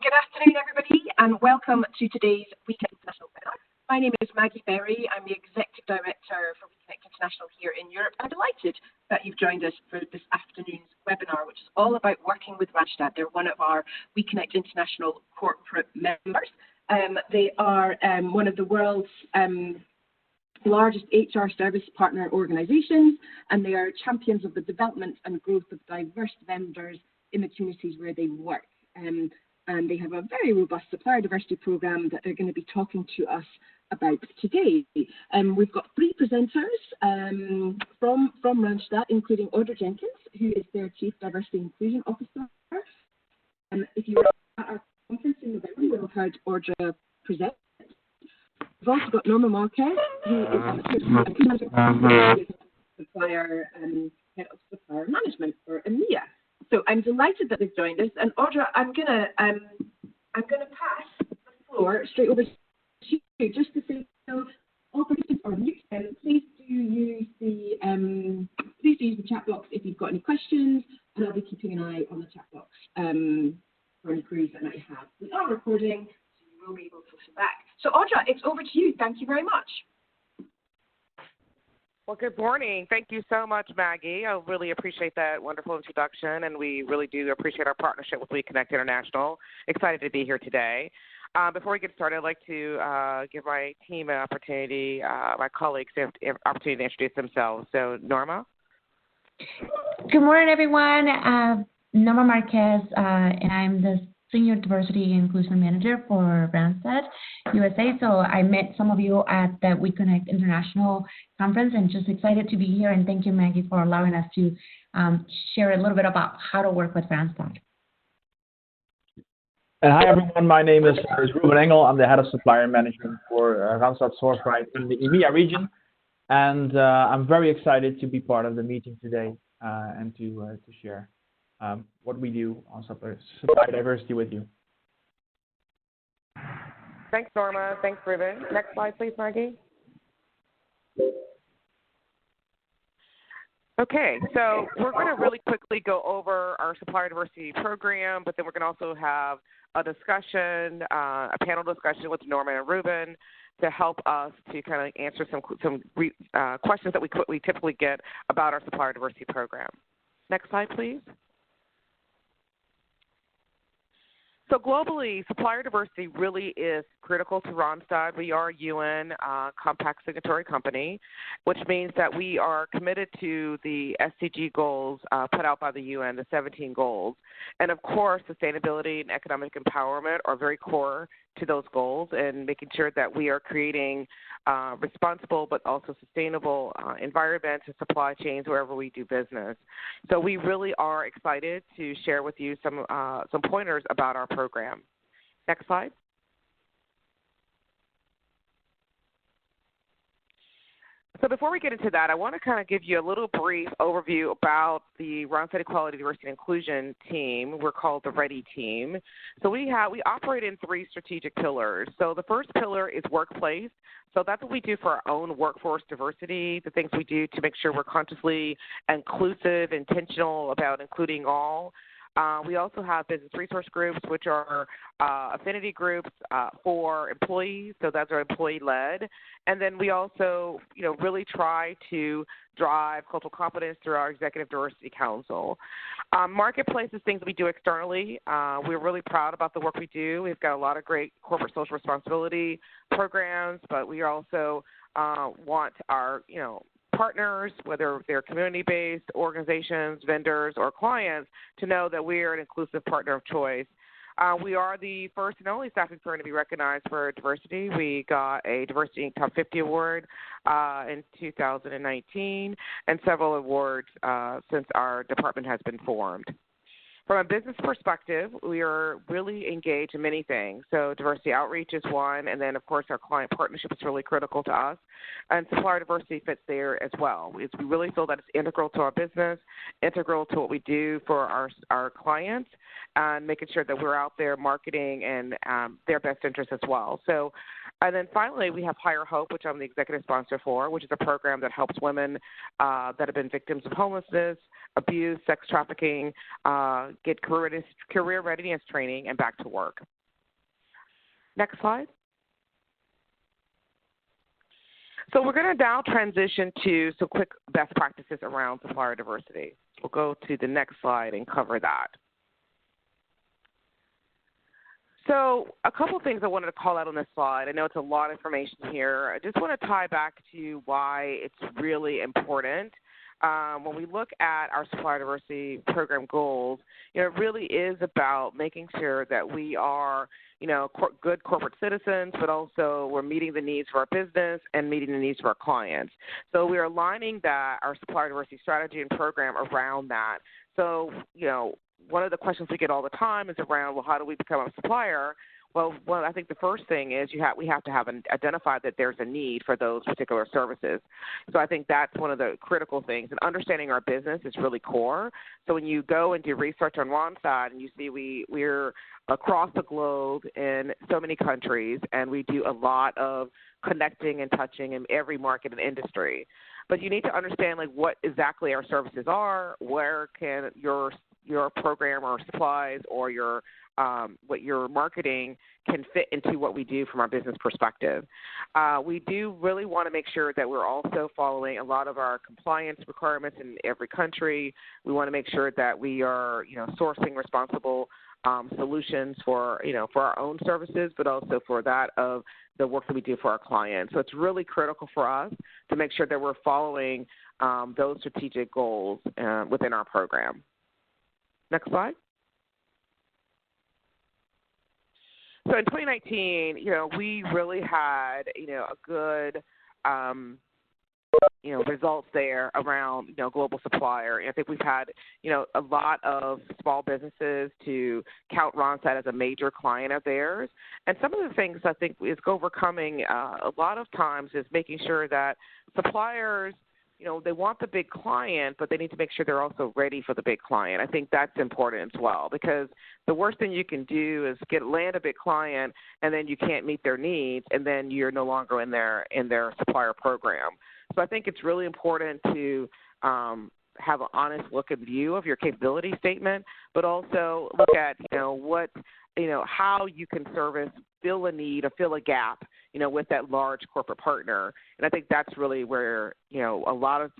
Good afternoon, everybody, and welcome to today's WEConnect International webinar. My name is Maggie Berry. I'm the Executive Director for WEConnect International here in Europe. I'm delighted that you've joined us for this afternoon's webinar, which is all about working with Randstad. They're one of our WEConnect International corporate members. They are one of the world's largest HR service partner organizations, and they are champions of the development and growth of diverse vendors in the communities where they work. And they have a very robust supplier diversity program that they're going to be talking to us about today. We've got three presenters from Randstad, including Audra Jenkins, who is their Chief Diversity and Inclusion Officer. If you were at our conference in November, you will have heard Audra present. We've also got Norma Marquez, who is supplier head of supplier management for EMEA. So I'm delighted that they've joined us, and Audra, I'm gonna pass the floor straight over to you, just to say, so all participants are mute, and please do use the chat box if you've got any questions, and I'll be keeping an eye on the chat box for any queries that might have. We are recording, so you will be able to listen back. So Audra, it's over to you. Thank you very much. Well, good morning. Thank you so much, Maggie. I really appreciate that wonderful introduction, and we really do appreciate our partnership with WEConnect International. Excited to be here today. Before we get started, I'd like to give my team an opportunity, my colleagues, an opportunity to introduce themselves. So, Norma? Good morning, everyone. Norma Marquez, and I'm the Senior Diversity and Inclusion Manager for Randstad USA. So I met some of you at the WEConnect International conference, and just excited to be here. And thank you, Maggie, for allowing us to share a little bit about how to work with Randstad. Hi, everyone. My name is Ruben Engel. I'm the Head of Supplier Management for Randstad Sourceright in the EMEA region. And I'm very excited to be part of the meeting today and to share what we do on supplier diversity with you. Thanks, Norma. Thanks, Ruben. Next slide, please, Maggie. Okay, so we're going to really quickly go over our supplier diversity program, but then we're going to also have a discussion, a panel discussion with Norma and Ruben to help us to kind of answer some questions that we typically get about our supplier diversity program. Next slide, please. So globally, supplier diversity really is critical to Randstad. We are a UN compact signatory company, which means that we are committed to the SDG goals put out by the UN, the 17 goals. And of course, sustainability and economic empowerment are very core to those goals, and making sure that we are creating responsible but also sustainable environments and supply chains wherever we do business. So we really are excited to share with you some pointers about our program. Next slide. So before we get into that, I want to kind of give you a little brief overview about the Randstad Equality, Diversity, and Inclusion team. We're called the READY team. So we operate in three strategic pillars. So the first pillar is workplace. So that's what we do for our own workforce diversity, the things we do to make sure we're consciously inclusive, intentional about including all. We also have business resource groups, which are affinity groups for employees, so that's our employee-led. And then we also, really try to drive cultural competence through our Executive Diversity Council. Marketplace is things we do externally. We're really proud about the work we do. We've got a lot of great corporate social responsibility programs, but we also want our, partners, whether they're community-based organizations, vendors, or clients, to know that we are an inclusive partner of choice. We are the first and only staffing firm to be recognized for diversity. We got a Diversity Top 50 award in 2019 and several awards since our department has been formed. From a business perspective, we are really engaged in many things. So diversity outreach is one, and then, of course, our client partnership is really critical to us. And supplier diversity fits there as well. We really feel that it's integral to our business, integral to what we do for our clients, and making sure that we're out there marketing in their best interest as well. So, and then finally, we have Higher Hope, which I'm the executive sponsor for, which is a program that helps women that have been victims of homelessness, abuse, sex trafficking, get career readiness training and back to work. Next slide. So we're going to now transition to some quick best practices around supplier diversity. We'll go to the next slide and cover that. So a couple of things I wanted to call out on this slide. I know it's a lot of information here. I just want to tie back to why it's really important. When we look at our supplier diversity program goals, it really is about making sure that we are, good corporate citizens, but also we're meeting the needs for our business and meeting the needs for our clients. So we're aligning our supplier diversity strategy and program around that. So, one of the questions we get all the time is around, well, how do we become a supplier? Well, I think the first thing is we have to have identified that there's a need for those particular services. So I think that's one of the critical things. And understanding our business is really core. So when you go and do research on Randstad and you see we're across the globe in so many countries, and we do a lot of connecting and touching in every market and industry. But you need to understand what exactly our services are, where can your program or supplies or what you're marketing can fit into what we do from our business perspective. We do really want to make sure that we're also following a lot of our compliance requirements in every country. We want to make sure that we are, sourcing responsible solutions for our own services, but also for that of the work that we do for our clients. So it's really critical for us to make sure that we're following those strategic goals within our program. Next slide. So in 2019, we really had, a good, results there around, global supplier. And I think we've had, a lot of small businesses to count Randstad as a major client of theirs. And some of the things I think is overcoming a lot of times is making sure that suppliers, they want the big client, but they need to make sure they're also ready for the big client. I think that's important as well, because the worst thing you can do is land a big client and then you can't meet their needs, and then you're no longer in their supplier program. So I think it's really important to have an honest look and view of your capability statement, but also look at how you can fill a need or fill a gap, with that large corporate partner. And I think that's really where, a lot of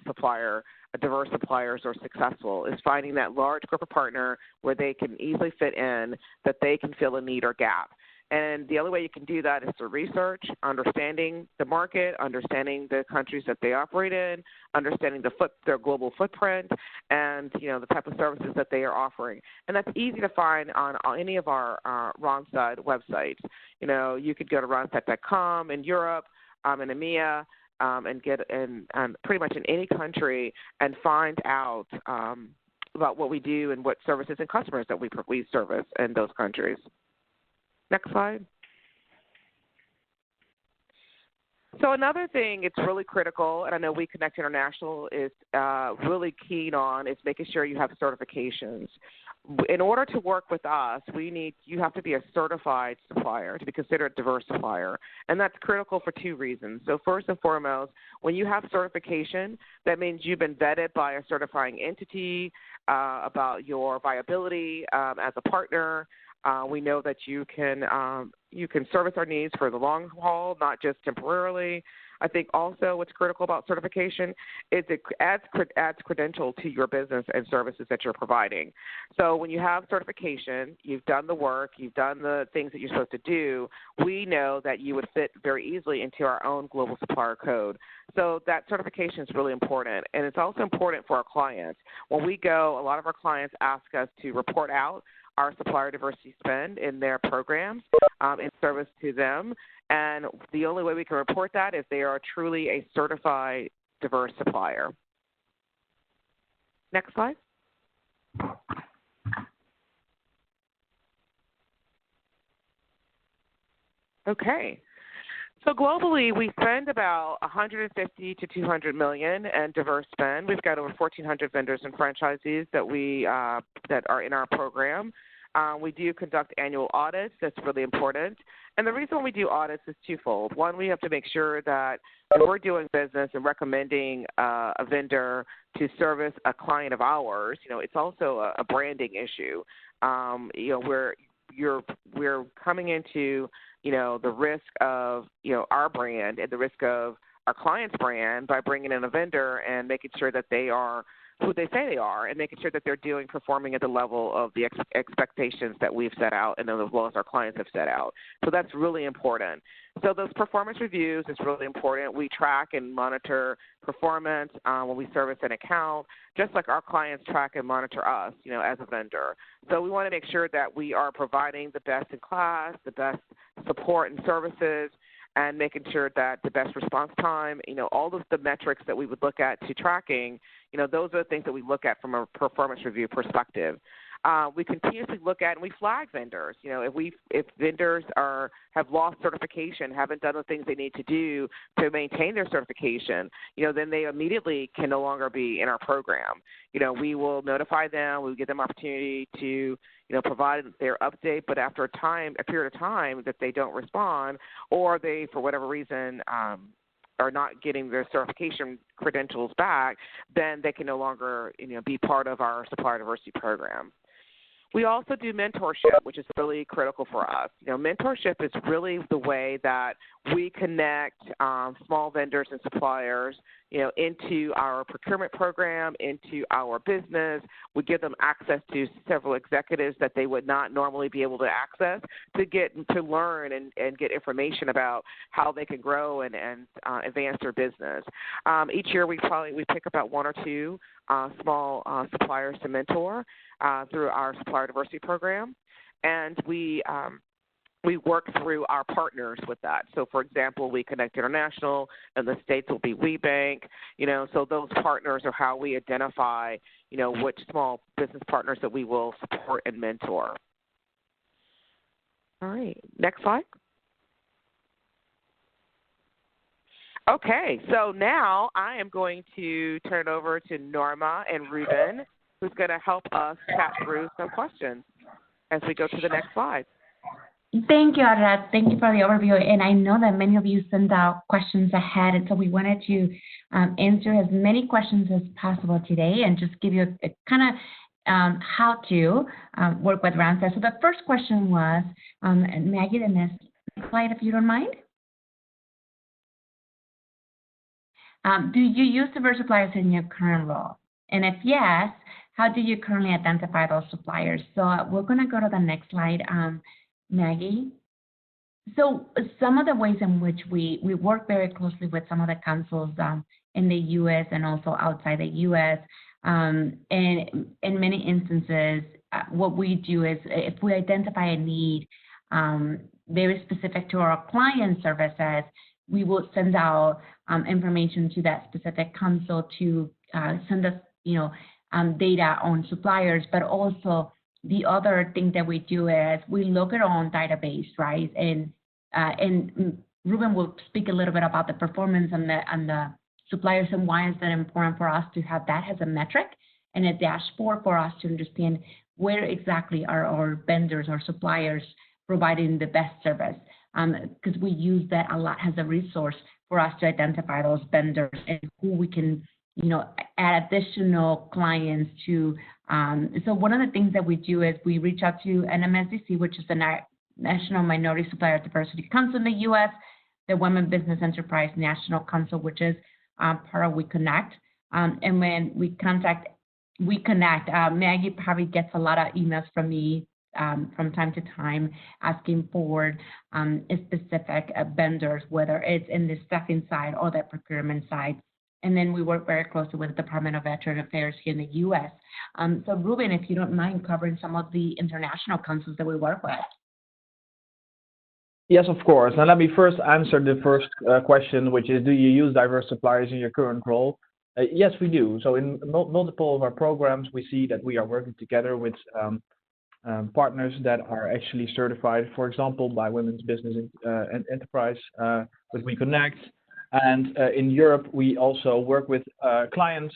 diverse suppliers are successful, is finding that large corporate partner where they can easily fit in, that they can fill a need or gap. And the only way you can do that is through research, understanding the market, understanding the countries that they operate in, understanding their global footprint, and the type of services that they are offering. And that's easy to find on any of our Randstad websites. You could go to Randstad.com in Europe, in EMEA, and get in pretty much in any country and find out about what we do and what services and customers that we service in those countries. Next slide. So another thing it's really critical, and I know WEConnect International is really keen on, is making sure you have certifications. In order to work with us, you have to be a certified supplier to be considered a diverse supplier, and that's critical for two reasons. So first and foremost, when you have certification, that means you've been vetted by a certifying entity about your viability as a partner. We know that you can service our needs for the long haul, not just temporarily. I think also what's critical about certification is it adds credential to your business and services that you're providing. So when you have certification, you've done the work, you've done the things that you're supposed to do, we know that you would fit very easily into our own global supplier code. So that certification is really important, and it's also important for our clients. When we go, a lot of our clients ask us to report out our supplier diversity spend in their programs in service to them. And the only way we can report that is they are truly a certified diverse supplier. Next slide. Okay. So globally, we spend about 150 to 200 million in diverse spend. We've got over 1,400 vendors and franchisees that are in our program. We do conduct annual audits. That's really important. And the reason we do audits is twofold. One, we have to make sure that when we're doing business and recommending a vendor to service a client of ours, it's also a branding issue. Where we're coming into, the risk of, our brand and the risk of our client's brand by bringing in a vendor and making sure that they are who they say they are and making sure that they're performing at the level of the expectations that we've set out and as well as our clients have set out. So that's really important. So those performance reviews is really important. We track and monitor performance when we service an account, just like our clients track and monitor us, as a vendor. So we want to make sure that we are providing the best in class, the best support and services, and making sure that the best response time, all of the metrics that we would look at to tracking, those are the things that we look at from a performance review perspective. We continuously look at and we flag vendors. If vendors have lost certification, haven't done the things they need to do to maintain their certification, then they immediately can no longer be in our program. We will notify them. We will give them opportunity to provide their update. But after a period of time that they don't respond, or they, for whatever reason, are not getting their certification credentials back, then they can no longer, be part of our Supplier Diversity program. We also do mentorship, which is really critical for us. Mentorship is really the way that we connect small vendors and suppliers, into our procurement program, into our business. We give them access to several executives that they would not normally be able to access to learn and get information about how they can grow and advance their business. Each year we pick about one or two small suppliers to mentor through our Supplier Diversity program, and we work through our partners with that. So, for example, WEConnect International, and the States will be WeBank. So those partners are how we identify, which small business partners that we will support and mentor. All right, next slide. Okay, so now I am going to turn it over to Norma and Ruben, who's going to help us chat through some questions as we go to the next slide. Thank you, Audra. Thank you for the overview. And I know that many of you sent out questions ahead, and so we wanted to answer as many questions as possible today and just give you a kind of how to work with Randstad. So the first question was, Maggie, the next slide, if you don't mind. Do you use diverse suppliers in your current role? And if yes, how do you currently identify those suppliers? So we're going to go to the next slide, Maggie. So some of the ways in which we work very closely with some of the councils in the U.S. and also outside the U.S. And in many instances, what we do is if we identify a need very specific to our client services, we will send out information to that specific council to send us, data on suppliers. But also the other thing that we do is we look at our own database, right? And Ruben will speak a little bit about the performance and the suppliers and why is that important for us to have that as a metric and a dashboard for us to understand where exactly are our vendors or suppliers providing the best service. Because we use that a lot as a resource for us to identify those vendors and who we can, add additional clients to. So one of the things that we do is we reach out to NMSDC, which is the National Minority Supplier Diversity Council in the U.S., the Women Business Enterprise National Council, which is part of WEConnect. And when we contact WEConnect, Maggie probably gets a lot of emails from me from time to time asking for specific vendors, whether it's in the staffing side or the procurement side. And then we work very closely with the Department of Veteran Affairs here in the U.S. So Ruben, if you don't mind covering some of the international councils that we work with. Yes, of course. Now let me first answer the first question, which is, do you use diverse suppliers in your current role? Yes, we do. So in multiple of our programs, we see that we are working together with partners that are actually certified, for example, by Women's Business Enterprise with WEConnect. And in Europe, we also work with clients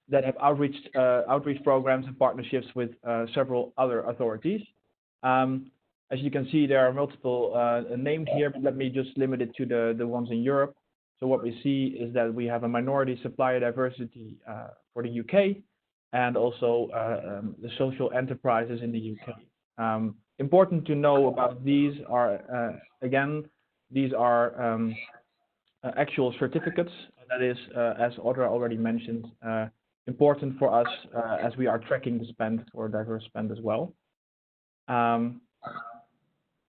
that have outreach programs and partnerships with several other authorities. As you can see, there are multiple named here, but let me just limit it to the ones in Europe. So what we see is that we have a minority supplier diversity for the UK, and also the social enterprises in the UK. Important to know about these are, again, these are actual certificates. That is, as Audra already mentioned, important for us as we are tracking the spend for diverse spend as well.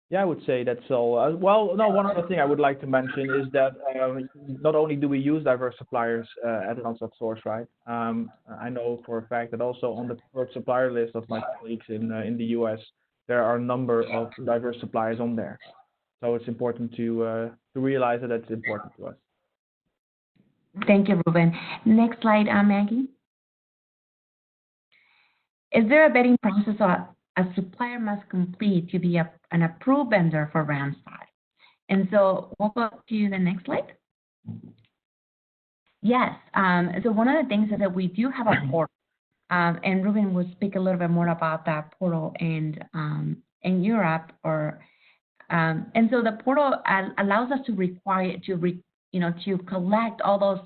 Yeah, I would say that's all. Well, no, one other thing I would like to mention is that not only do we use diverse suppliers at Randstad Sourceright, I know for a fact that also on the preferred supplier list of my colleagues in the US, there are a number of diverse suppliers on there. So it's important to realize that that's important to us. Thank you, Ruben. Next slide, Maggie. Is there a vetting process a supplier must complete to be an approved vendor for Randstad? And so we'll go to the next slide. Yes. So one of the things is that we do have a portal, and Ruben will speak a little bit more about that portal in Europe. And so the portal allows us to collect all those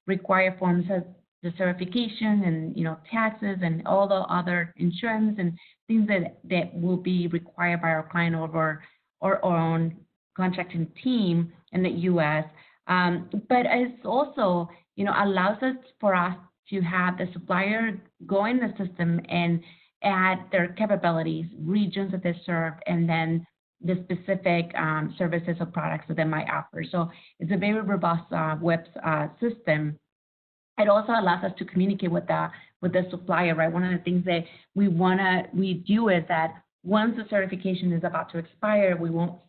required forms of the certification and taxes and all the other insurance and things that will be required by our client over our own contracting team in the U.S. But it's also allows us to have the supplier go in the system and add their capabilities, regions that they serve, and then the specific services or products that they might offer. So it's a very robust web system. It also allows us to communicate with the supplier, right? One of the things that we do is that once the certification is about to expire, we will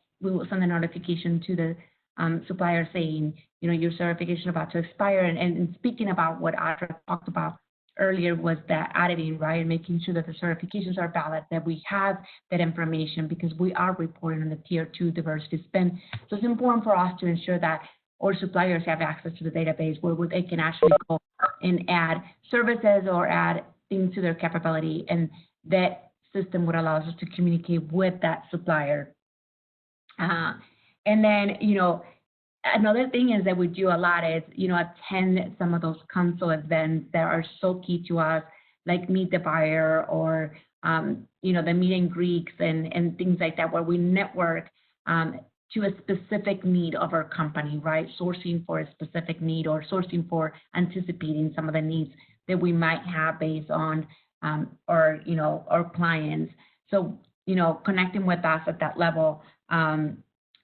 send a notification to the supplier saying, your certification is about to expire. And speaking about what Audra talked about earlier was that auditing, right? And making sure that the certifications are valid, that we have that information because we are reporting on the Tier 2 diversity spend. So it's important for us to ensure that our suppliers have access to the database where they can actually go and add services or add things to their capability. And that system would allow us to communicate with that supplier. And then, another thing is that we do a lot is, attend some of those council events that are so key to us, like Meet the Buyer or, the meet and greets and things like that, where we network to a specific need of our company, right? Sourcing for a specific need or sourcing for anticipating some of the needs that we might have based on our clients. So, connecting with us at that level.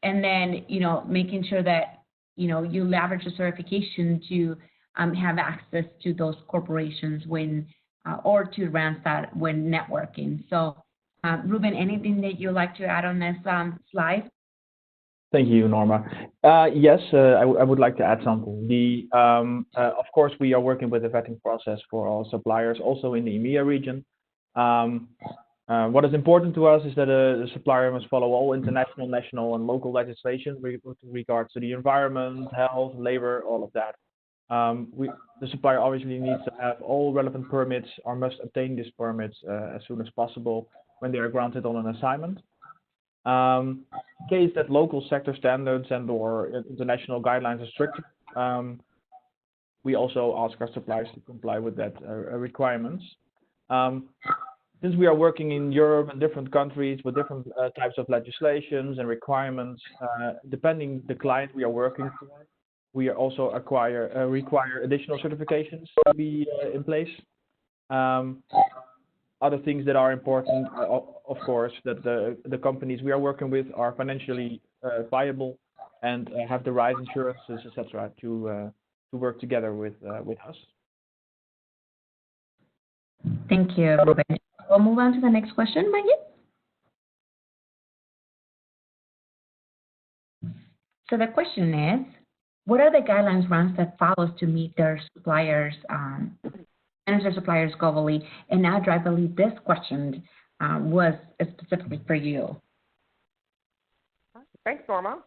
And then, making sure that, you leverage the certification to have access to those corporations or to Randstad when networking. So, Ruben, anything that you'd like to add on this slide? Thank you, Norma. Yes, I would like to add something. Of course, we are working with the vetting process for all suppliers, also in the EMEA region. What is important to us is that the supplier must follow all international, national, and local legislation with regards to the environment, health, labor, all of that. The supplier obviously needs to have all relevant permits or must obtain these permits as soon as possible when they are granted on an assignment. In case that local sector standards and or international guidelines are strict, we also ask our suppliers to comply with that requirements. Since we are working in Europe and different countries with different types of legislations and requirements, depending the client we are working for, we also require additional certifications to be in place. Other things that are important, of course, that the companies we are working with are financially viable and have the right insurances, etc., to work together with us. Thank you, Ruben. We'll move on to the next question, Maggie. So the question is, what are the guidelines Randstad follows to meet their suppliers, manage their suppliers globally? And Audra, I believe this question was specifically for you. Thanks, Norma.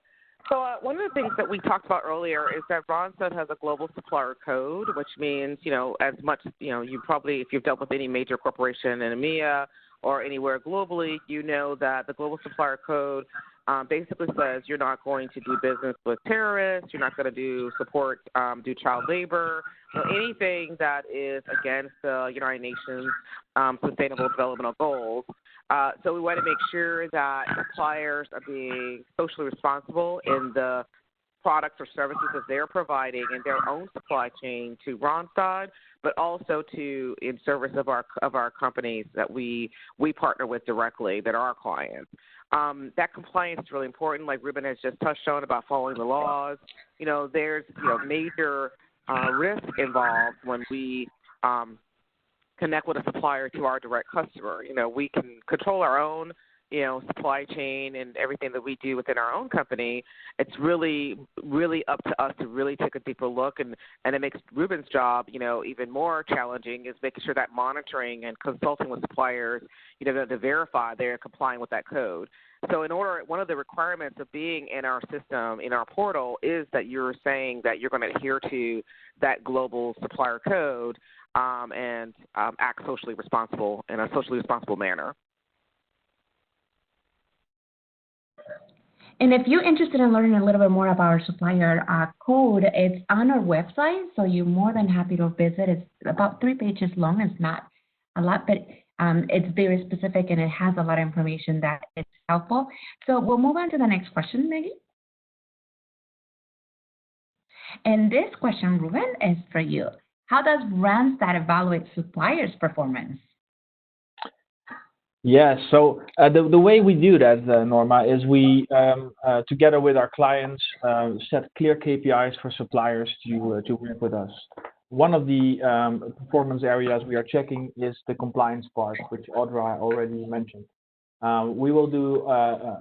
So one of the things that we talked about earlier is that Randstad has a global supplier code, which means, as much, you probably, if you've dealt with any major corporation in EMEA or anywhere globally, that the global supplier code basically says you're not going to do business with terrorists, you're not going to do child labor, anything that is against the United Nations Sustainable Development Goals. So we want to make sure that suppliers are being socially responsible in the products or services that they're providing in their own supply chain to Randstad, but also to in service of our companies that we partner with directly, that are our clients. That compliance is really important, like Ruben has just touched on about following the laws. There's major risk involved when we connect with a supplier to our direct customer. We can control our own supply chain and everything that we do within our own company. It's really, really up to us to really take a deeper look, and it makes Ruben's job, even more challenging, is making sure that monitoring and consulting with suppliers, to verify they're complying with that code. So one of the requirements of being in our system, in our portal, is that you're saying that you're going to adhere to that global supplier code and act socially responsible in a socially responsible manner. And if you're interested in learning a little bit more about our supplier code, it's on our website, so you're more than happy to visit. It's about 3 pages long. It's not a lot, but it's very specific, and it has a lot of information that is helpful. So we'll move on to the next question, Maggie. And this question, Ruben, is for you. How does Randstad evaluate suppliers' performance? Yeah, so the way we do that, Norma, is we, together with our clients, set clear KPIs for suppliers to work with us. One of the performance areas we are checking is the compliance part, which Audra already mentioned. We will do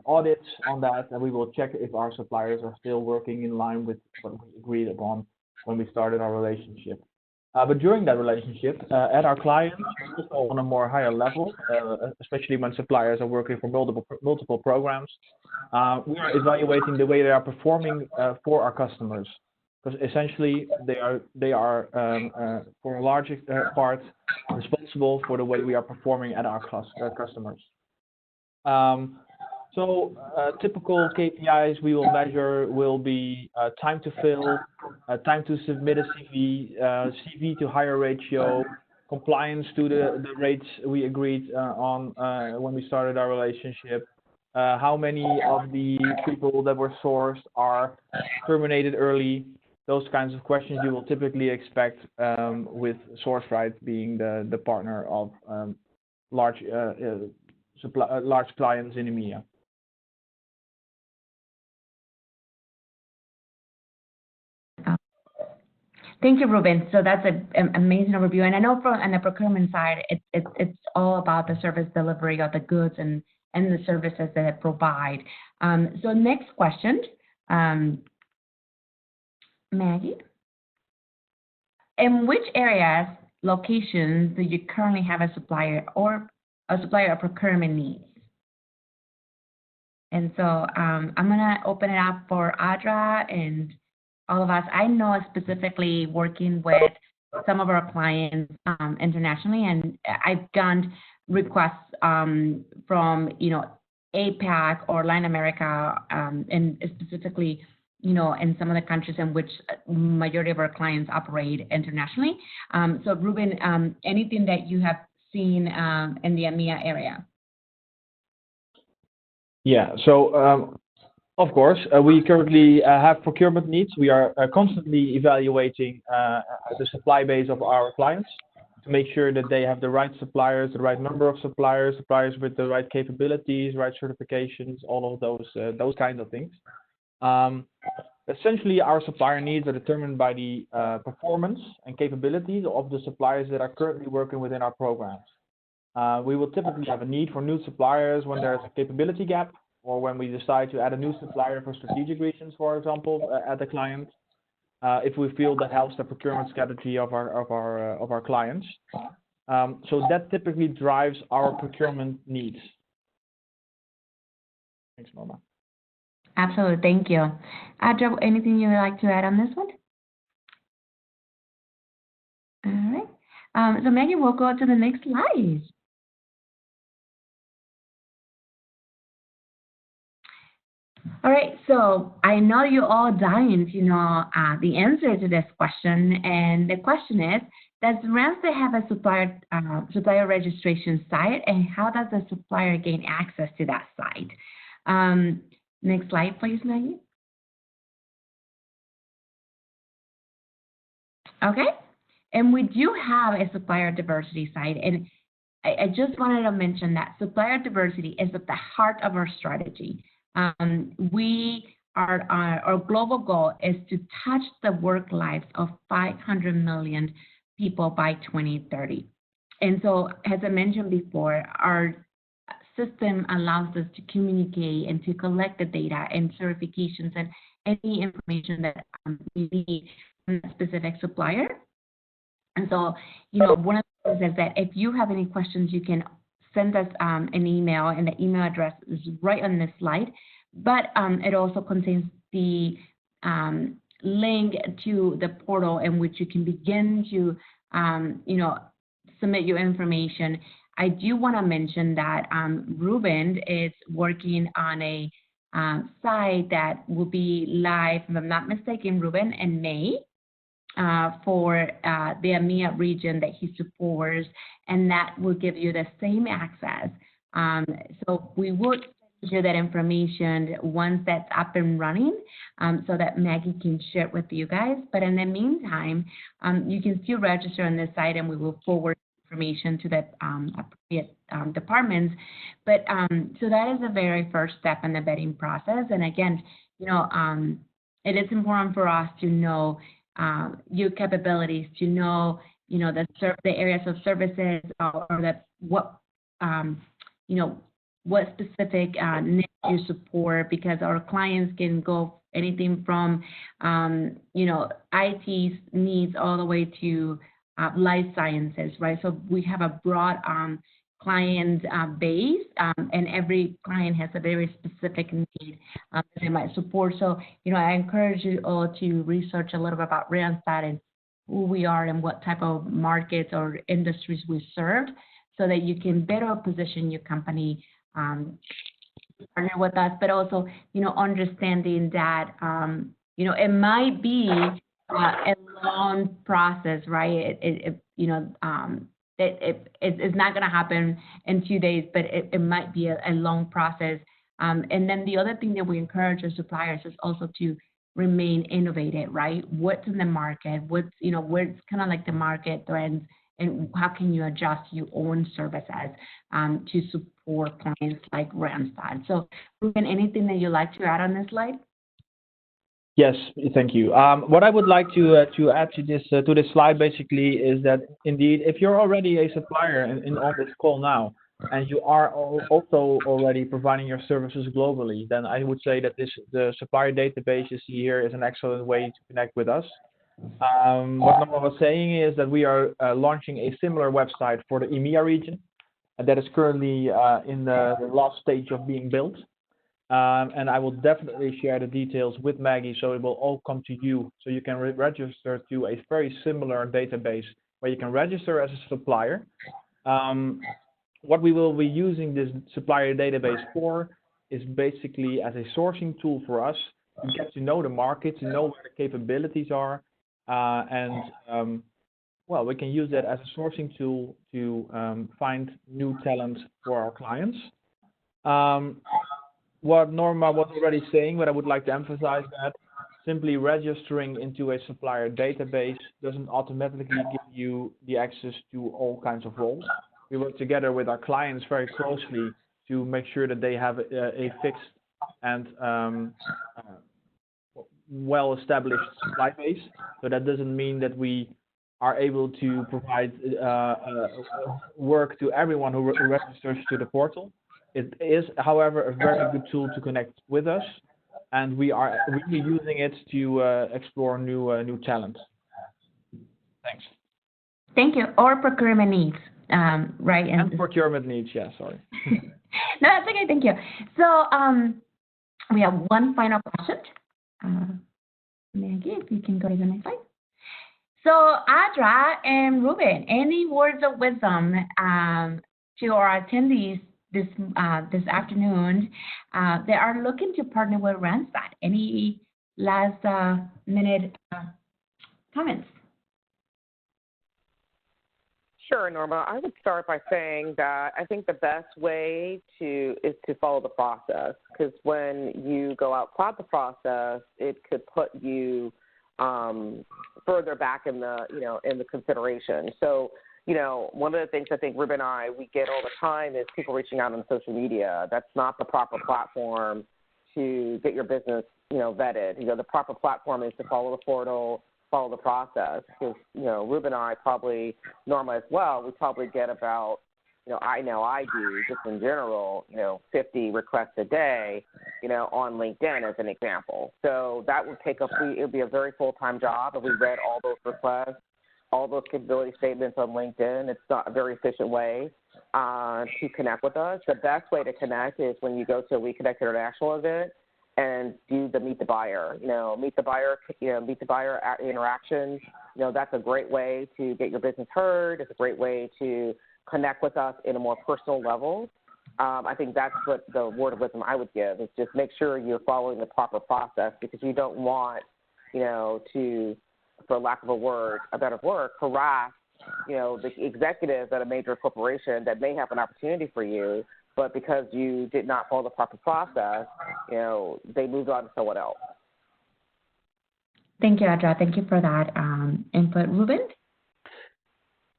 audits on that, and we will check if our suppliers are still working in line with what we agreed upon when we started our relationship. But during that relationship, at our clients, also on a more higher level, especially when suppliers are working for multiple programs, we are evaluating the way they are performing for our customers, because essentially they are for a large part responsible for the way we are performing at our customers. So typical KPIs we will measure will be time to fill, time to submit a CV, CV to hire ratio, compliance to the rates we agreed on when we started our relationship, how many of the people that were sourced are terminated early. Those kinds of questions you will typically expect with SourceRight being the partner of large clients in EMEA. Thank you, Ruben. So that's an amazing overview. And I know on the procurement side, it's all about the service delivery of the goods and the services that it provide. So next question, Maggie. In which areas, locations, do you currently have a supplier or procurement needs? And so I'm going to open it up for Audra and all of us. I know specifically working with some of our clients internationally, and I've done requests from, APAC or Latin America, and specifically, in some of the countries in which majority of our clients operate internationally. So Ruben, anything that you have seen in the EMEA area? Yeah, so of course, we currently have procurement needs. We are constantly evaluating the supply base of our clients to make sure that they have the right suppliers, the right number of suppliers with the right capabilities, right certifications, all of those kinds of things. Essentially, our supplier needs are determined by the performance and capabilities of the suppliers that are currently working within our programs. We will typically have a need for new suppliers when there's a capability gap, or when we decide to add a new supplier for strategic reasons, for example, at the client, if we feel that helps the procurement strategy of our clients. So that typically drives our procurement needs. Thanks, Norma. Absolutely, thank you. Audra, anything you would like to add on this one? All right. So Maggie, we'll go to the next slide. All right, so I know you're all dying to know the answer to this question, and the question is, does Randstad have a supplier registration site, and how does the supplier gain access to that site? Next slide, please, Maggie. Okay, and we do have a supplier diversity site, and I just wanted to mention that supplier diversity is at the heart of our strategy. Our global goal is to touch the work lives of 500 million people by 2030. And so, as I mentioned before, our system allows us to communicate and to collect the data and certifications and any information that we need from a specific supplier. And so, one of the things is that if you have any questions, you can send us an email, and the email address is right on this slide. But it also contains the link to the portal in which you can begin to, submit your information. I do want to mention that Ruben is working on a site that will be live, if I'm not mistaken, Ruben, in May. For the EMEA region that he supports, and that will give you the same access. So we would send you that information once that's up and running, so that Maggie can share it with you guys. But in the meantime, you can still register on this site, and we will forward information to the appropriate departments. But so that is the very first step in the vetting process. And again, it is important for us to know your capabilities, to know, the areas of services or that what specific needs you support, because our clients can go anything from, IT needs all the way to life sciences, right? So we have a broad client base, and every client has a very specific need that they might support. So, I encourage you all to research a little bit about Randstad and who we are and what type of markets or industries we serve, so that you can better position your company to partner with us, but also, understanding that, it might be a long process, right? It's not going to happen in 2 days, but it might be a long process. And then the other thing that we encourage our suppliers is also to remain innovative, right? What's in the market? Where's kind of like the market trends, and how can you adjust your own services to support clients like Randstad? So, Ruben, anything that you'd like to add on this slide? Yes, thank you. What I would like to add to this slide basically is that indeed, if you're already a supplier in on this call now, and you are also already providing your services globally, then I would say that the supplier database you see here is an excellent way to connect with us. What Norma was saying is that we are launching a similar website for the EMEA region, and that is currently in the last stage of being built. And I will definitely share the details with Maggie, so it will all come to you, so you can register to a very similar database where you can register as a supplier. What we will be using this supplier database for is basically as a sourcing tool for us to get to know the market, to know where the capabilities are, and we can use that as a sourcing tool to find new talent for our clients. What Norma was already saying, but I would like to emphasize that simply registering into a supplier database doesn't automatically give you the access to all kinds of roles. We work together with our clients very closely to make sure that they have a fixed and well-established supply base. So that doesn't mean that we are able to provide work to everyone who registers to the portal. It is, however, a very good tool to connect with us, and we are really using it to explore new talent. Thanks. Thank you. Or procurement needs, right? And procurement needs, yeah, sorry. No, that's okay, thank you. So we have one final question. Maggie, if you can go to the next slide. So Audra and Ruben, any words of wisdom to our attendees this afternoon they are looking to partner with Randstad? Any last minute comments? Sure, Norma. I would start by saying that I think the best way is to follow the process, because when you go outside the process, it could put you further back in the consideration. So, one of the things I think Ruben and I, we get all the time is people reaching out on social media. That's not the proper platform to get your business, vetted. The proper platform is to follow the portal, follow the process. Because, Ruben and I probably, Norma as well, we probably get about, I know I do, just in general, 50 requests a day, on LinkedIn as an example. So that would take it would be a very full-time job if we read all those requests, all those capability statements on LinkedIn. It's not a very efficient way to connect with us. The best way to connect is when you go to a WEConnect International event and do the Meet the Buyer. Meet the Buyer interaction. That's a great way to get your business heard. It's a great way to connect with us in a more personal level. I think that's what the word of wisdom I would give, is just make sure you're following the proper process, because you don't want, to, for lack of a better word, harass, the executives at a major corporation that may have an opportunity for you, but because you did not follow the proper process, they moved on to someone else. Thank you, Audra. Thank you for that input. Ruben?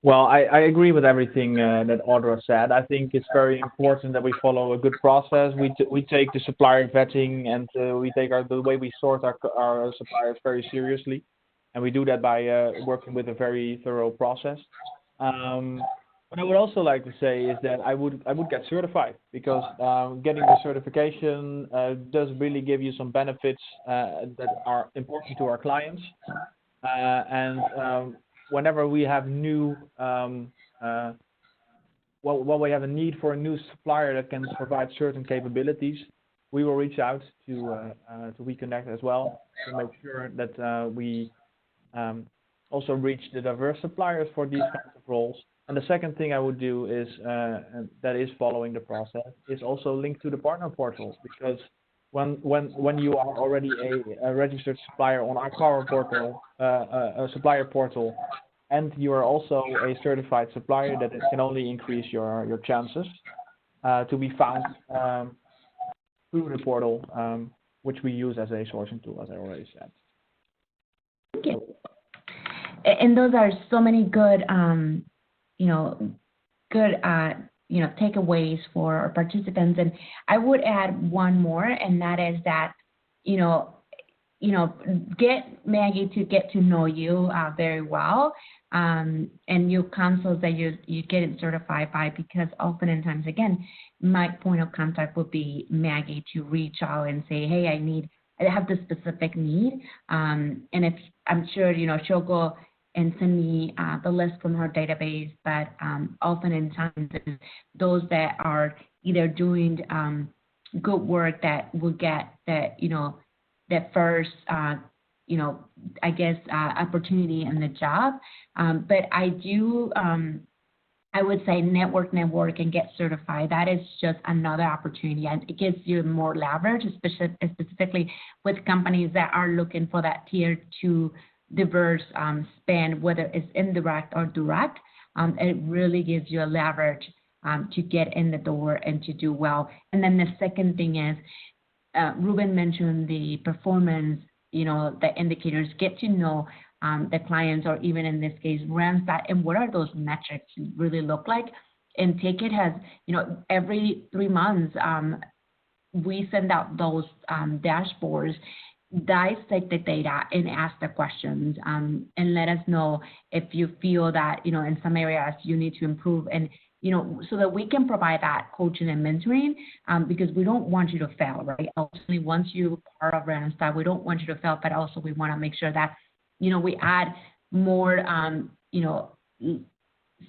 Well, I agree with everything that Audra said. I think it's very important that we follow a good process. We take the supplier vetting and we take the way we sort our suppliers very seriously, and we do that by working with a very thorough process. What I would also like to say is that I would get certified, because getting the certification does really give you some benefits that are important to our clients, and whenever we have we have a need for a new supplier that can provide certain capabilities, we will reach out to WEConnect as well to make sure that we also reach the diverse suppliers for these kinds of roles. And the second thing I would do is, that is following the process, is also link to the partner portal, because when you are already a registered supplier on our power portal, a supplier portal, and you are also a certified supplier, that it can only increase your chances to be found through the portal, which we use as a sourcing tool, as I already said. Thank you. And those are so many good, takeaways for our participants. And I would add one more, and that is that, get Maggie to get to know you very well, and your councils that you get it certified by, because often and times again, my point of contact would be Maggie to reach out and say, hey, I have this specific need, and if I'm sure she'll go and send me the list from her database. But often in times, those that are either doing good work that will get that that first opportunity in the job. But I do I would say network and get certified. That is just another opportunity, and it gives you more leverage, specifically with companies that are looking for that tier 2 diverse spend, whether it's indirect or direct. It really gives you a leverage to get in the door and to do well. And then the second thing is, Ruben mentioned the performance, the indicators, get to know the clients, or even in this case, Randstad, and what are those metrics really look like. And Take It has, every 3 months, we send out those dashboards, dissect the data and ask the questions, and let us know if you feel that, in some areas you need to improve, and, so that we can provide that coaching and mentoring, because we don't want you to fail, right? Ultimately, once you're part of Randstad, we don't want you to fail, but also we want to make sure that, we add more,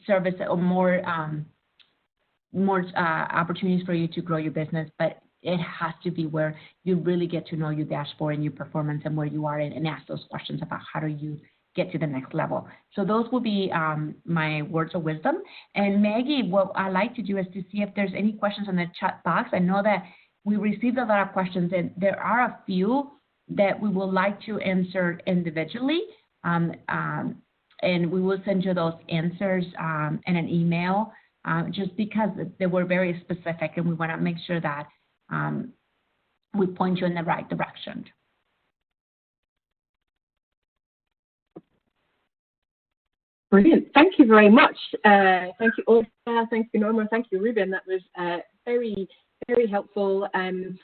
service or more opportunities for you to grow your business, but it has to be where you really get to know your dashboard and your performance and where you are, and ask those questions about how do you get to the next level. So those will be my words of wisdom. And Maggie, what I like to do is to see if there's any questions in the chat box. I know that we received a lot of questions, and there are a few that we would like to answer individually. and we will send you those answers in an email, just because they were very specific, and we want to make sure that we point you in the right direction. Brilliant. Thank you very much. Thank you, Audra. Thank you, Norma. Thank you, Ruben. That was very, very helpful. And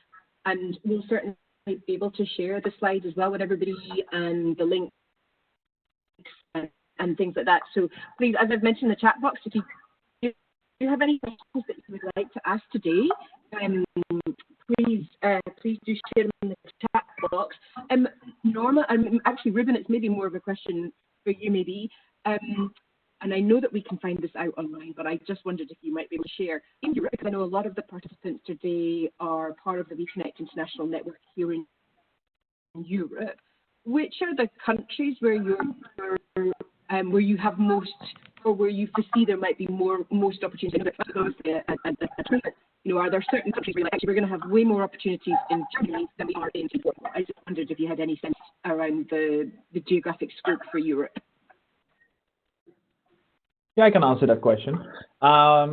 we'll certainly be able to share the slides as well with everybody and the links and things like that. So please, as I've mentioned in the chat box, if you have any questions that you would like to ask today, please do share them in the chat box. Norma, and actually Ruben, it's maybe more of a question for you maybe. And I know that we can find this out online, but I just wondered if you might be able to share in Europe, because I know a lot of the participants today are part of the WEConnect International Network here in Europe. Which are the countries where you have most, or where you foresee there might be most opportunities? You know, are there certain countries where actually we're going to have way more opportunities in Germany than we are in Europe? I just wondered if you had any sense around the geographic scope for Europe. Yeah, I can answer that question. I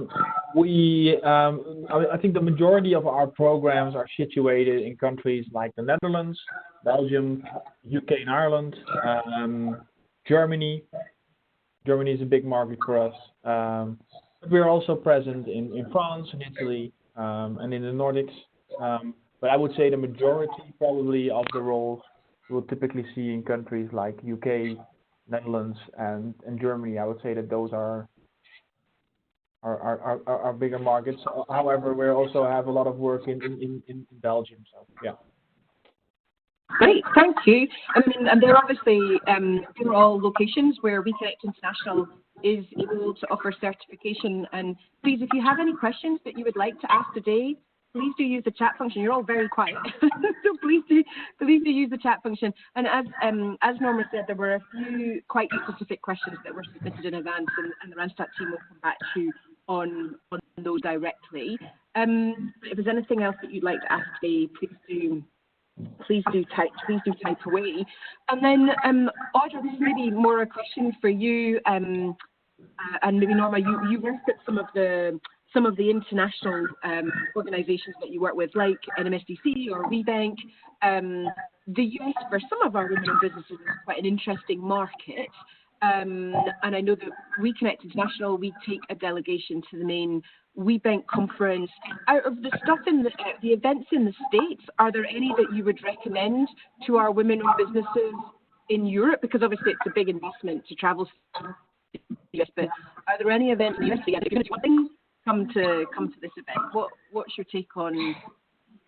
think the majority of our programs are situated in countries like the Netherlands, Belgium, UK and Ireland, Germany. Germany is a big market for us. But we're also present in France and Italy and in the Nordics. But I would say the majority probably of the roles we'll typically see in countries like UK, Netherlands and Germany. I would say that those are bigger markets. However, we also have a lot of work in Belgium. So yeah. Great, thank you. I mean, and they're obviously they're all locations where WEConnect International is able to offer certification. And please, if you have any questions that you would like to ask today, please do use the chat function. You're all very quiet, so please do use the chat function. And as Norma said, there were a few quite specific questions that were submitted in advance, and the Randstad team will come back to you on those directly. If there's anything else that you'd like to ask today, please do type away. And then Audra, this may be more a question for you, and maybe Norma, you worked at some of the international organizations that you work with, like NMSDC or WeBank. The US, for some of our women businesses, is quite an interesting market. And I know that WEConnect International, we take a delegation to the main WeBank conference. Out of the stuff in the events in the States, are there any that you would recommend to our women-owned businesses in Europe? Because obviously it's a big investment to travel to the US, but are there any events in the US? If you're going to do one thing, come to this event. What's your take on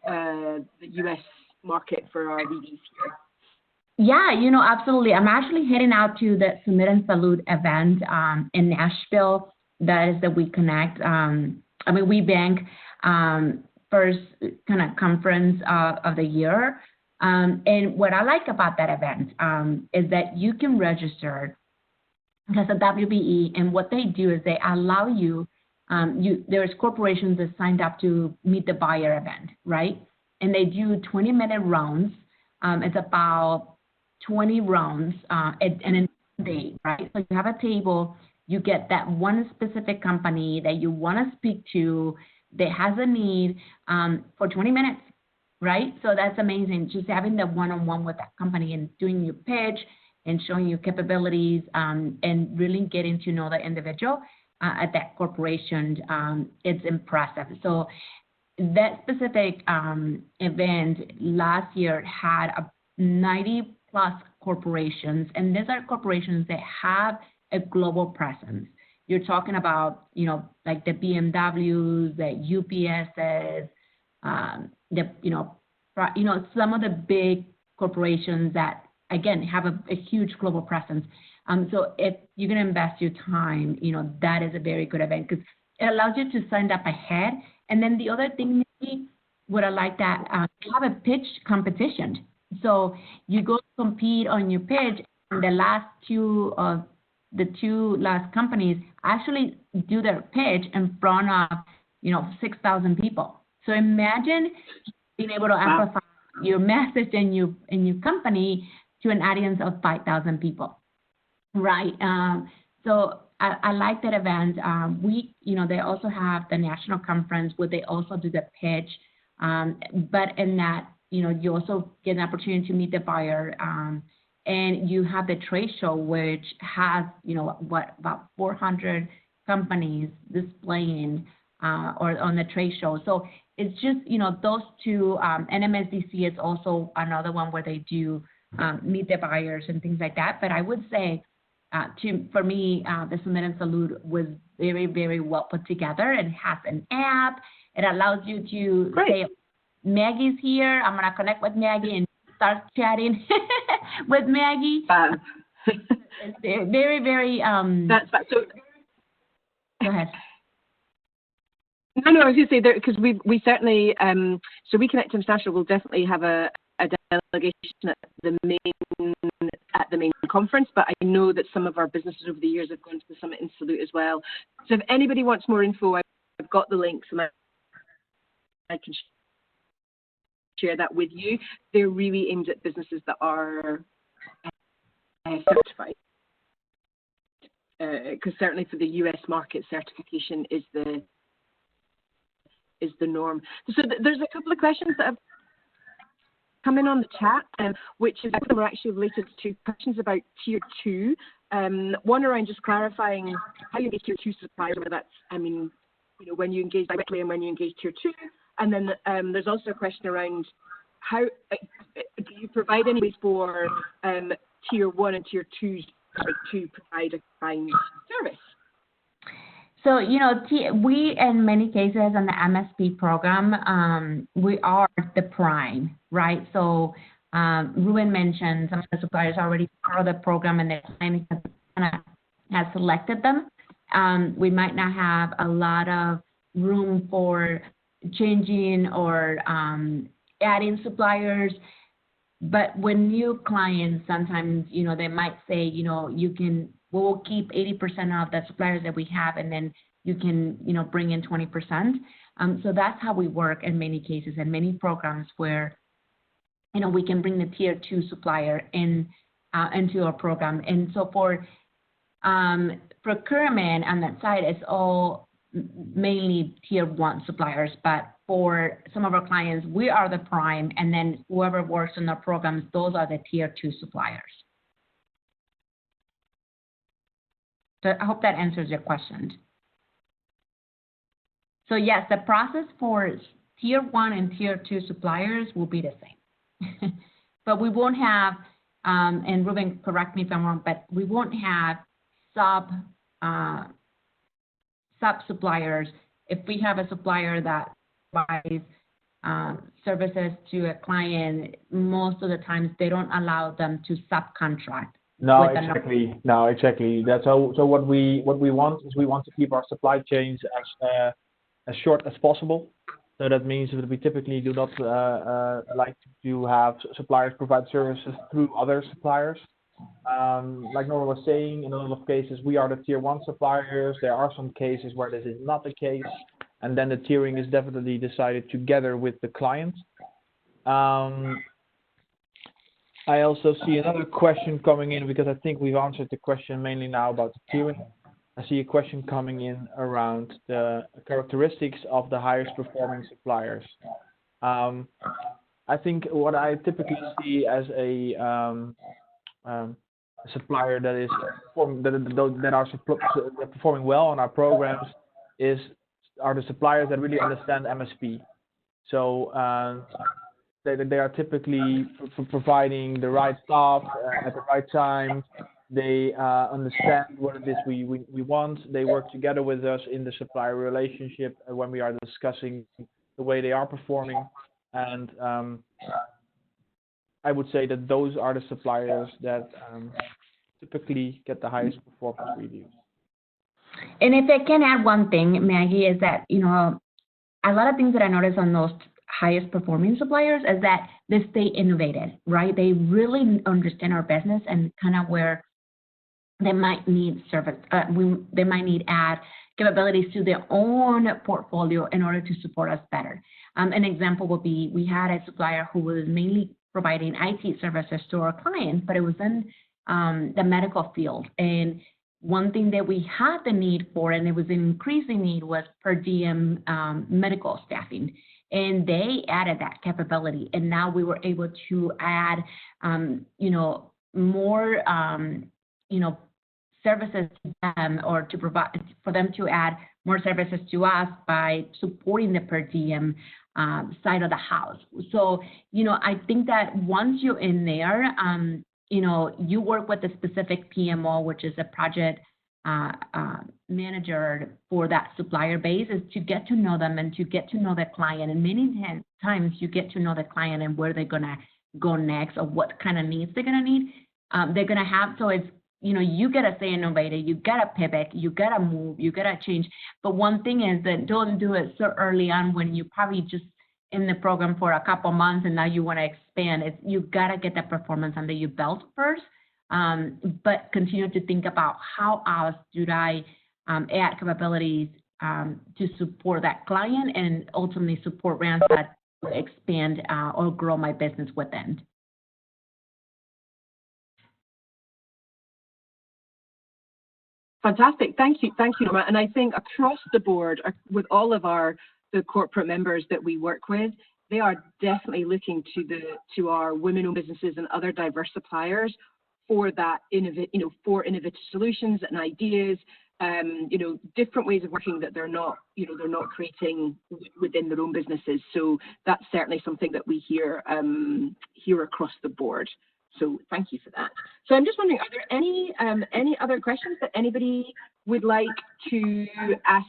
the US market for our VDs here? Yeah, absolutely. I'm actually heading out to the Submit and Salute event in Nashville. That is the WEConnect. WeBank first kind of conference of the year. And what I like about that event is that you can register as a WBE, and what they do is they allow you. There's corporations that signed up to meet the buyer event, right? And they do 20-minute rounds. It's about 20 rounds in a day, right? So you have a table, you get that one specific company that you want to speak to that has a need for 20 minutes, right? So that's amazing. Just having the one-on-one with that company and doing your pitch and showing your capabilities and really getting to know the individual at that corporation, it's impressive. So that specific event last year had 90+ corporations, and these are corporations that have a global presence. You're talking about, like the BMWs, the UPSs, some of the big corporations that, again, have a huge global presence. So if you're going to invest your time, that is a very good event because it allows you to sign up ahead. And then the other thing, maybe, what I like that you have a pitch competition. So you go compete on your pitch, and the two last companies actually do their pitch in front of 6,000 people. So imagine being able to amplify your message and your company to an audience of 5,000 people. Right. So I like that event. They also have the national conference where they also do the pitch. But in that, you also get an opportunity to meet the buyer. And you have the trade show, which has, about 400 companies displaying or on the trade show. So it's just, those two, and MSDC is also another one where they do meet the buyers and things like that. But I would say, for me, the Submit and Salute was very, very well put together. It has an app. It allows you to say, Maggie's here. I'm going to connect with Maggie and start chatting with Maggie. It's very, very. That's fine. So, go ahead. No, I was going to say, because we certainly, so WEConnect International will definitely have a delegation at the main conference, but I know that some of our businesses over the years have gone to the Summit and Salute as well. So if anybody wants more info, I've got the links and I can share that with you. They're really aimed at businesses that are certified, because certainly for the US market, certification is the norm. So there's a couple of questions that have come in on the chat, which is them are actually related to questions about Tier 2. One around just clarifying how you engage Tier 2 suppliers, whether that's, when you engage directly and when you engage Tier 2. And then there's also a question around how do you provide any ways for Tier 1 and Tier 2 to provide a combined service? So, we, in many cases on the MSP program, we are the prime, right? So, Ruben mentioned some of the suppliers already part of the program and the client has selected them. We might not have a lot of room for changing or adding suppliers. But when new clients, sometimes, they might say, we'll keep 80% of the suppliers that we have, and then you can, bring in 20%. So that's how we work in many cases and many programs where, we can bring the Tier 2 supplier in into our program. And so for procurement on that side, it's all mainly Tier 1 suppliers. But for some of our clients, we are the prime, and then whoever works in our programs, those are the Tier 2 suppliers. So I hope that answers your question. So yes, the process for Tier 1 and Tier 2 suppliers will be the same. But we won't have, and Ruben, correct me if I'm wrong, but we won't have sub suppliers. If we have a supplier that provides services to a client, most of the times they don't allow them to subcontract. No, exactly. That's so what we want is we want to keep our supply chains as short as possible. So that means that we typically do not like to have suppliers provide services through other suppliers. Like Norma was saying, in a lot of cases we are the Tier 1 suppliers. There are some cases where this is not the case, and then the tiering is definitely decided together with the client. I also see another question coming in, because I think we've answered the question mainly now about the tiering. I see a question coming in around the characteristics of the highest performing suppliers. I think what I typically see as a supplier that is performing well on our programs are the suppliers that really understand MSP. So they are typically providing the right staff at the right time. They understand what it is we want. They work together with us in the supplier relationship when we are discussing the way they are performing. And I would say that those are the suppliers that typically get the highest performance reviews. And if I can add one thing, Maggie, is that, a lot of things that I notice on those highest performing suppliers is that they stay innovative, right? They really understand our business and kind of where they might need service, they might need add capabilities to their own portfolio in order to support us better. An example would be, we had a supplier who was mainly providing IT services to our clients, but it was then the medical field. And one thing that we had the need for, and it was an increasing need, was per diem medical staffing. And they added that capability. And now we were able to add, more, services to them, or to provide for them to add more services to us by supporting the per diem side of the house. So, I think that once you're in there, you work with a specific PMO, which is a project manager for that supplier base, is to get to know them and to get to know the client. And many times you get to know the client and where they're going to go next, or what kind of needs they're going to need, they're going to have. So it's, you got to stay innovative, you got to pivot, you got to move, you got to change. But one thing is that don't do it so early on when you probably just in the program for a couple months and now you want to expand. You got to get that performance under your belt first, but continue to think about how else do I add capabilities to support that client and ultimately support Randstad to expand or grow my business with them. Fantastic. Thank you, Norma. And I think across the board, with all of the corporate members that we work with, they are definitely looking to our women-owned businesses and other diverse suppliers for that innovative solutions and ideas, different ways of working that they're not creating within their own businesses. So that's certainly something that we hear across the board. So thank you for that. So I'm just wondering, are there any other questions that anybody would like to ask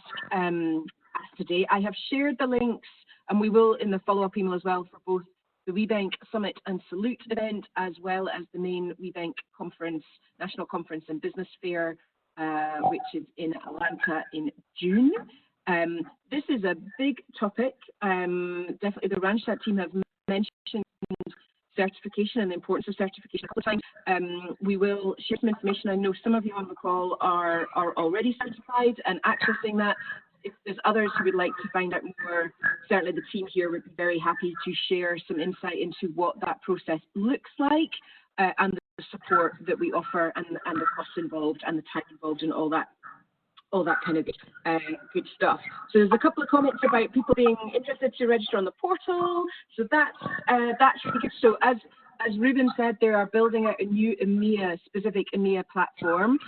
today? I have shared the links, and we will in the follow-up email as well, for both the WeBank Summit and Salute event, as well as the main WeBank conference, National Conference and Business Fair, which is in Atlanta in June. This is a big topic. Definitely the Randstad team have mentioned certification and the importance of certification a couple of times. We will share some information. I know some of you on the call are already certified and accessing that. If there's others who would like to find out more, certainly the team here would be very happy to share some insight into what that process looks like, and the support that we offer, and the costs involved and the time involved and all that kind of good stuff. So there's a couple of comments about people being interested to register on the portal. So that's really good. So as Ruben said, they are building out a new specific EMEA platform,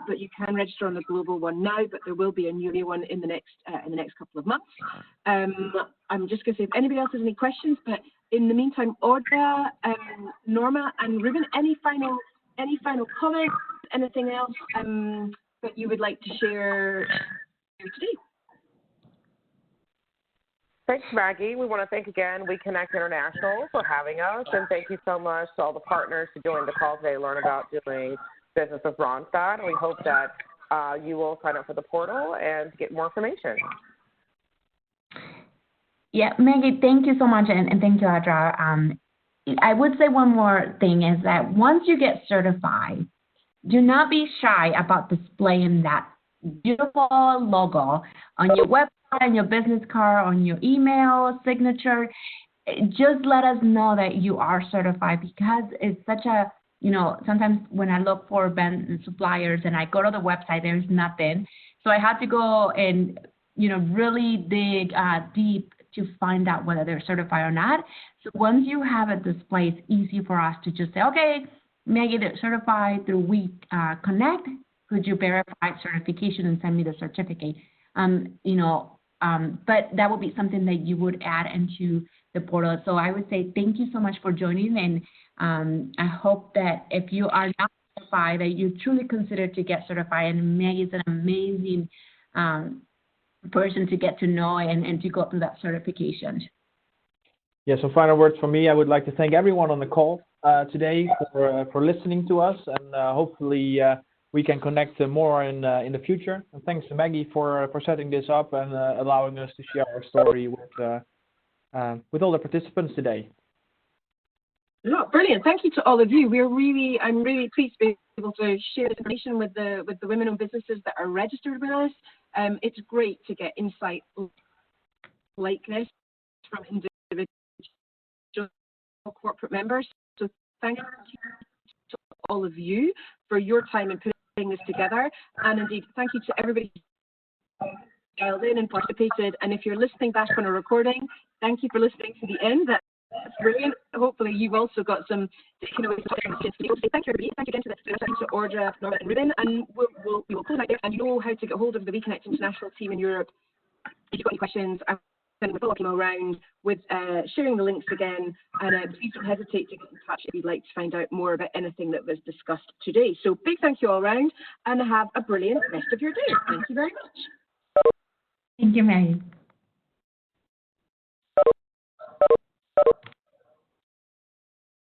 but you can register on the global one now, but there will be a new one in the next couple of months. I'm just going to say if anybody else has any questions, but in the meantime, Audra, Norma, and Ruben, any final comments? Anything else that you would like to share here today? Thanks, Maggie. We want to thank again WEConnect International for having us, and thank you so much to all the partners who joined the call today to learn about doing business with Randstad. We hope that you will sign up for the portal and get more information. Yeah, Maggie, thank you so much, and thank you, Audra. I would say one more thing is that once you get certified, do not be shy about displaying that beautiful logo on your website, on your business card, on your email signature. Just let us know that you are certified, because it's such a, sometimes when I look for suppliers and I go to the website, there's nothing. So I had to go and, really dig deep to find out whether they're certified or not. So once you have it displayed, it's easy for us to just say, okay, Maggie, they're certified through WeConnect. Could you verify certification and send me the certificate? But that would be something that you would add into the portal. So I would say thank you so much for joining, and I hope that if you are not certified, that you truly consider to get certified. And Maggie's an amazing person to get to know and to go through that certification. Yeah, so final words from me. I would like to thank everyone on the call today for listening to us, and hopefully we can connect more in the future. And thanks to Maggie for setting this up and allowing us to share our story with all the participants today. No, brilliant. Thank you to all of you. I'm really pleased to be able to share this information with the women-owned businesses that are registered with us. It's great to get insight like this from individual corporate members. So thank you to all of you for your time in putting this together. And indeed, thank you to everybody who dialed in and participated. And if you're listening back on a recording, thank you for listening to the end. That's brilliant. Hopefully you've also got some taken away. Thank you, everybody. Thank you again to Audra, Norma, and Ruben. And we will close out there. And you know how to get hold of the WEConnect International team in Europe. If you've got any questions, I'm sending a follow-up email around with sharing the links again. And please don't hesitate to get in touch if you'd like to find out more about anything that was discussed today. So big thank you all around, and have a brilliant rest of your day. Thank you very much. Thank you, Maggie.